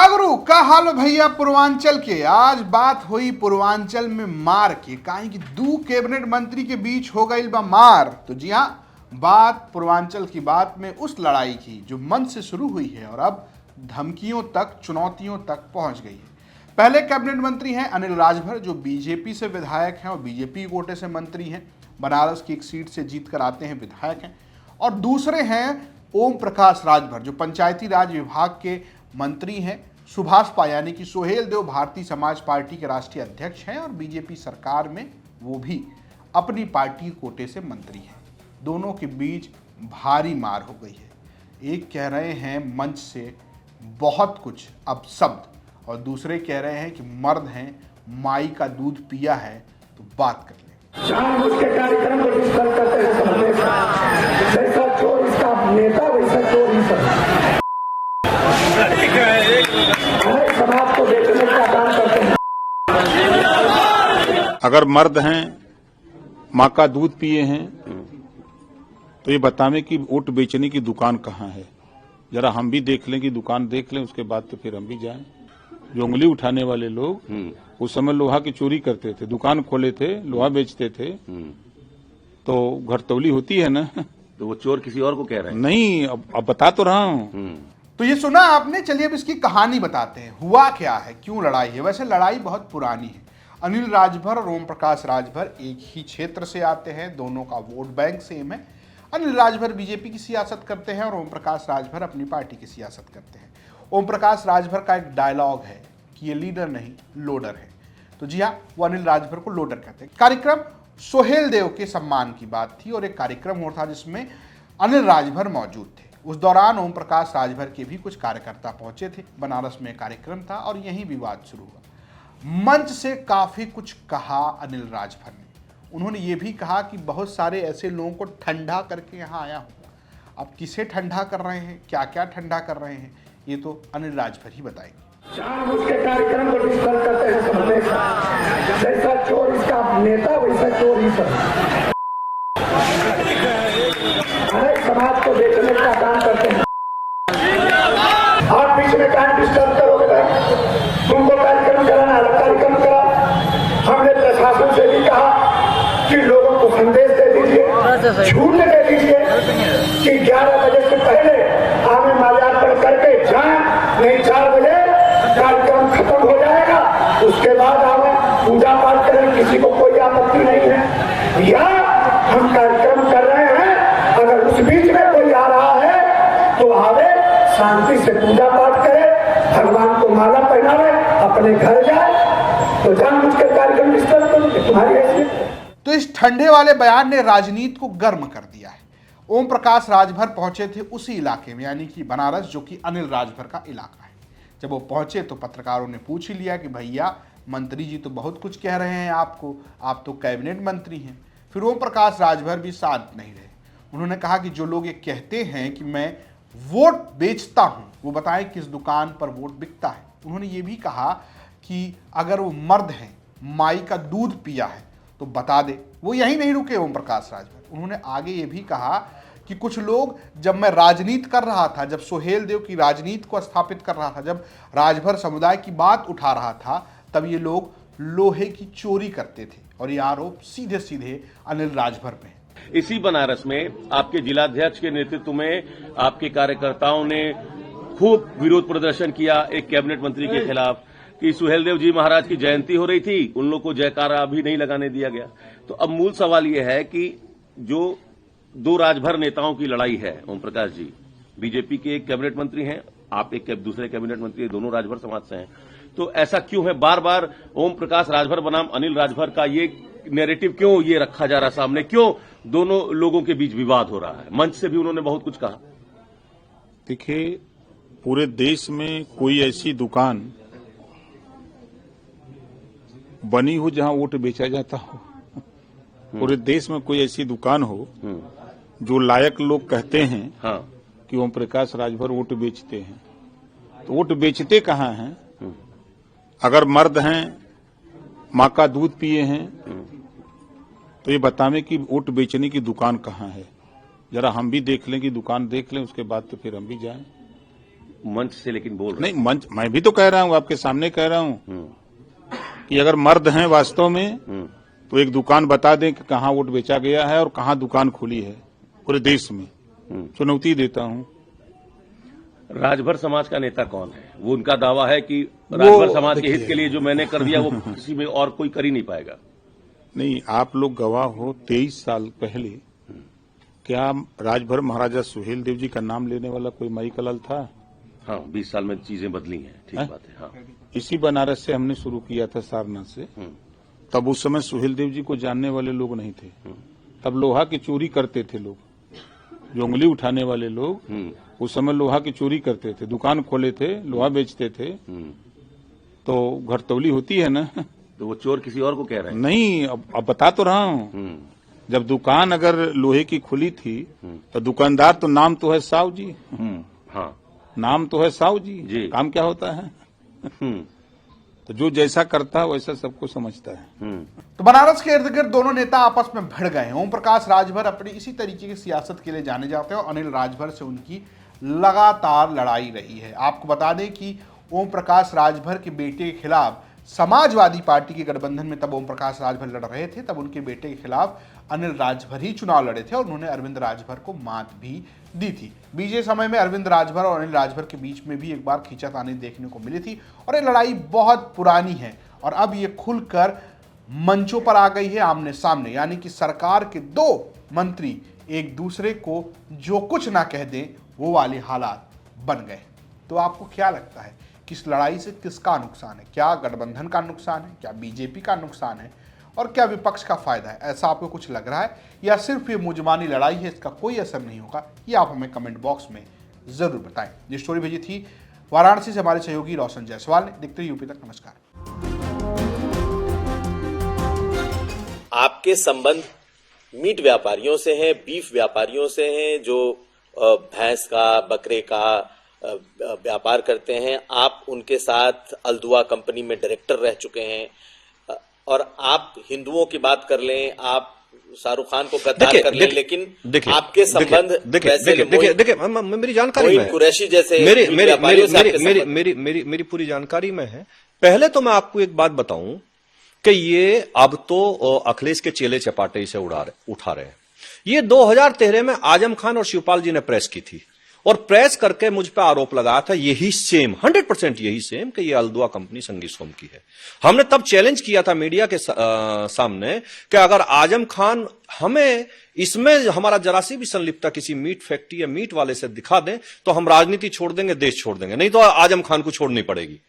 का गुरु का हाल भैया पूर्वांचल के। आज बात हुई पूर्वांचल में मार के, काहे कि दो कैबिनेट मंत्री के बीच हो गई बा मार। तो जी हाँ, बात पूर्वांचल की बात में उस लड़ाई की जो मन से शुरू हुई है और अब धमकियों तक, चुनौतियों तक पहुंच गई है। पहले कैबिनेट मंत्री हैं अनिल राजभर, जो बीजेपी से विधायक हैं और बीजेपी कोटे से मंत्री हैं, बनारस की एक सीट से जीत कर आते हैं, विधायक हैं। और दूसरे हैं ओम प्रकाश राजभर, जो पंचायती राज विभाग के मंत्री हैं। सुभाष पा यानी कि सोहेल देव भारतीय समाज पार्टी के राष्ट्रीय अध्यक्ष हैं और बीजेपी सरकार में वो भी अपनी पार्टी कोटे से मंत्री हैं। दोनों के बीच भारी मार हो गई है। एक कह रहे हैं मंच से बहुत कुछ अब शब्द, और दूसरे कह रहे हैं कि मर्द हैं, माई का दूध पिया है तो बात कर ले। जानबूझ के कार्यक्रम को डिस्टर्ब करते हैं समझने का। जैसा चोर इसका नेता वैसा चोर ही सब समाज को बेचने का काम करते हैं। अगर मर्द हैं, माँ का दूध पिए हैं, तो ये बतावें कि वोट बेचने की दुकान कहाँ है। जरा हम भी देख लें कि दुकान देख लें, उसके बाद तो फिर हम भी जाएं। जो उंगली उठाने वाले लोग उस समय लोहा की चोरी करते थे, दुकान खोले थे, लोहा बेचते थे, तो घरतौली होती है ना। तो वो चोर किसी और को कह रहे हैं? नहीं, अब बता तो रहा हूँ। तो ये सुना आपने, चलिए अब इसकी कहानी बताते हैं। हुआ क्या है, क्यों लड़ाई है। वैसे लड़ाई बहुत पुरानी है। अनिल राजभर और ओम प्रकाश राजभर एक ही क्षेत्र से आते हैं, दोनों का वोट बैंक सेम है। अनिल राजभर बीजेपी की सियासत करते हैं और ओम प्रकाश राजभर अपनी पार्टी की सियासत करते हैं। ओम प्रकाश राजभर का एक डायलॉग है कि ये लीडर नहीं लोडर है। तो जी हाँ, वो अनिल राजभर को लोडर कहते हैं। कार्यक्रम सोहेल देव के सम्मान की बात थी और एक कार्यक्रम हुआ था जिसमें अनिल राजभर मौजूद थे। उस दौरान ओम प्रकाश राजभर के भी कुछ कार्यकर्ता पहुंचे थे। बनारस में कार्यक्रम था और यही विवाद शुरू हुआ। मंच से काफी कुछ कहा अनिल राजभर ने। उन्होंने ये भी कहा कि बहुत सारे ऐसे लोगों को ठंडा करके यहाँ आया हूँ। अब किसे ठंडा कर रहे हैं, क्या क्या ठंडा कर रहे हैं, ये तो अनिल राजभर ही बताएंगे। जानबूझ के कार्यक्रम को डिस्टर्ब करते हैं समझने का। जैसा चोर इसका नेता वैसा चोर ही सब समाज को बेचने का काम करते हैं। आप बीच में टाइम डिस्टर्ब करोगे भाई, तुमको कार्यक्रम कराना अलग कार्यक्रम करा। हमने प्रशासन से भी कहा कि लोगों को संदेश दे दीजिए, छूट दे दीजिए कि 11 बजे से पहले आमे माल्यार्पण करके जाएं, नहीं 4 बजे कार्यक्रम खत्म हो जाएगा, उसके बाद आवे पूजा पाठ करें, किसी को कोई आपत्ति नहीं है। या हम कार्यक्रम कर रहे हैं, अगर उस बीच में कोई आ रहा है तो आवे, शांति से पूजा पाठ करे, भगवान को माला पहनावे, अपने घर जाए। तो जानबूझ के कार्यक्रम डिस्टर्ब करो, तुम्हारी हैसियत। तो इस ठंडे वाले बयान ने राजनीति को गर्म कर दिया है। ओम प्रकाश राजभर पहुंचे थे उसी इलाके में, यानी कि बनारस, जो कि अनिल राजभर का इलाका है। जब वो पहुंचे तो पत्रकारों ने पूछ ही लिया कि भैया मंत्री जी तो बहुत कुछ कह रहे हैं आपको, आप तो कैबिनेट मंत्री हैं। फिर ओम प्रकाश राजभर भी शांत नहीं रहे। उन्होंने कहा कि जो लोग ये कहते हैं कि मैं वोट बेचता हूं, वो बताएं किस दुकान पर वोट बिकता है। उन्होंने ये भी कहा कि अगर वो मर्द हैं, माई का दूध पिया है तो बता दे। वो यही नहीं रुके ओम प्रकाश राजभर। उन्होंने आगे ये भी कहा कि कुछ लोग, जब मैं राजनीति कर रहा था, जब सोहेल देव की राजनीति को स्थापित कर रहा था, जब राजभर समुदाय की बात उठा रहा था, तब ये लोग लोहे की चोरी करते थे। और ये आरोप सीधे सीधे अनिल राजभर पे है। इसी बनारस में आपके जिलाध्यक्ष के नेतृत्व में आपके कार्यकर्ताओं ने खूब विरोध प्रदर्शन किया एक कैबिनेट मंत्री के खिलाफ कि सुहेल देव जी महाराज की जयंती हो रही थी, उन लोगों को जयकारा भी नहीं लगाने दिया गया। तो अब मूल सवाल यह है कि जो दो राजभर नेताओं की लड़ाई है, ओम प्रकाश जी बीजेपी के एक कैबिनेट मंत्री हैं, आप एक दूसरे कैबिनेट मंत्री, दोनों राजभर समाज से हैं, तो ऐसा क्यों है बार बार ओम प्रकाश राजभर बनाम अनिल राजभर का ये नैरेटिव क्यों ये रखा जा रहा सामने, क्यों दोनों लोगों के बीच विवाद हो रहा है? मंच से भी उन्होंने बहुत कुछ कहा। देखिए, पूरे देश में कोई ऐसी दुकान बनी हो जहां वोट बेचा जाता हो। पूरे देश में कोई ऐसी दुकान हो जो लायक लोग कहते हैं कि ओम प्रकाश राजभर वोट बेचते हैं, तो वोट बेचते कहाँ हैं? अगर मर्द हैं, माँ का दूध पिए हैं, तो ये बतावें कि वोट बेचने की दुकान कहाँ है। जरा हम भी देख लें कि दुकान देख लें, उसके बाद तो फिर हम भी जाएं। मंच से लेकिन बोल रहे नहीं, मंच मैं भी तो कह रहा हूँ, आपके सामने कह रहा हूँ कि अगर मर्द हैं वास्तव में तो एक दुकान बता दें कि कहाँ वोट बेचा गया है और कहाँ दुकान खुली है पूरे देश में। चुनौती देता हूँ। राजभर समाज का नेता कौन है? वो उनका दावा है कि राजभर समाज के हित के लिए जो मैंने कर दिया वो किसी में और कोई कर ही नहीं पाएगा। नहीं, आप लोग गवाह हो, 23 साल पहले क्या राजभर महाराजा सुहेलदेव जी का नाम लेने वाला कोई माई कलाल था? हाँ, 20 साल में चीजें बदली हैं। ठीक बात है। हाँ, इसी बनारस से हमने शुरू किया था, सारनाथ से। तब उस समय सुहेलदेव जी को जानने वाले लोग नहीं थे। तब लोहा की चोरी करते थे लोग, जो उंगली उठाने वाले लोग उस समय लोहा की चोरी करते थे, दुकान खोले थे, लोहा बेचते थे। तो घरतौली होती है ना, तो वो चोर किसी और को कह रहे हैं। नहीं, अब बता तो रहा हूँ। जब दुकान अगर लोहे की खुली थी तो दुकानदार तो नाम तो है साहू जी। हाँ, नाम तो है साहू जी, काम क्या होता है? तो जो जैसा करता है वैसा सबको समझता है। तो बनारस के इर्द गिर्द दोनों नेता आपस में भिड़ गए हैं। ओम प्रकाश राजभर अपनी इसी तरीके की सियासत के लिए जाने जाते हैं और अनिल राजभर से उनकी लगातार लड़ाई रही है। आपको बता दें कि ओम प्रकाश राजभर के बेटे के खिलाफ समाजवादी पार्टी के गठबंधन में तब ओम प्रकाश राजभर लड़ रहे थे, तब उनके बेटे के खिलाफ अनिल राजभर ही चुनाव लड़े थे और उन्होंने अरविंद राजभर को मात भी दी थी। बीते समय में अरविंद राजभर और अनिल राजभर के बीच में भी एक बार खींचातानी देखने को मिली थी और ये लड़ाई बहुत पुरानी है और अब ये खुलकर मंचों पर आ गई है, आमने सामने। यानी कि सरकार के दो मंत्री एक दूसरे को जो कुछ ना कह दें वो वाले हालात बन गए। तो आपको क्या लगता है कि इस लड़ाई से किसका नुकसान है? क्या गठबंधन का नुकसान है? क्या बीजेपी का नुकसान है? और क्या विपक्ष का फायदा है? ऐसा आपको कुछ लग रहा है या सिर्फ ये मुजमानी लड़ाई है, इसका कोई असर नहीं होगा? ये आप हमें कमेंट बॉक्स में जरूर बताएं। ये स्टोरी भेजी थी वाराणसी से हमारे सहयोगी रोशन जायसवाल ने। देखते यूपी तक। नमस्कार। आपके संबंध मीट व्यापारियों से हैं, बीफ व्यापारियों से हैं, जो भैंस का, बकरे का व्यापार करते हैं। आप उनके साथ अल्दुआ कंपनी में डायरेक्टर रह चुके हैं और आप हिंदुओं की बात कर लें, आप शाहरुख खान को गद्दार कर लें, लेकिन आपके संबंध देखिए मेरी जानकारी में कुरैशी जैसे मेरी पूरी जानकारी में है। पहले तो मैं आपको एक बात बताऊं कि ये अब तो अखिलेश के चेले चपाटे इसे उठा रहे हैं। ये 2013 में आजम खान और शिवपाल जी ने प्रेस की थी और प्रेस करके मुझ पर आरोप लगाया था यही सेम 100% यही सेम कि ये अल्दुआ कंपनी संगी सोम की है। हमने तब चैलेंज किया था मीडिया के सामने कि अगर आजम खान हमें इसमें हमारा जरा सी भी संलिप्तता किसी मीट फैक्ट्री या मीट वाले से दिखा दें तो हम राजनीति छोड़ देंगे, देश छोड़ देंगे, नहीं तो आजम खान को छोड़नी पड़ेगी।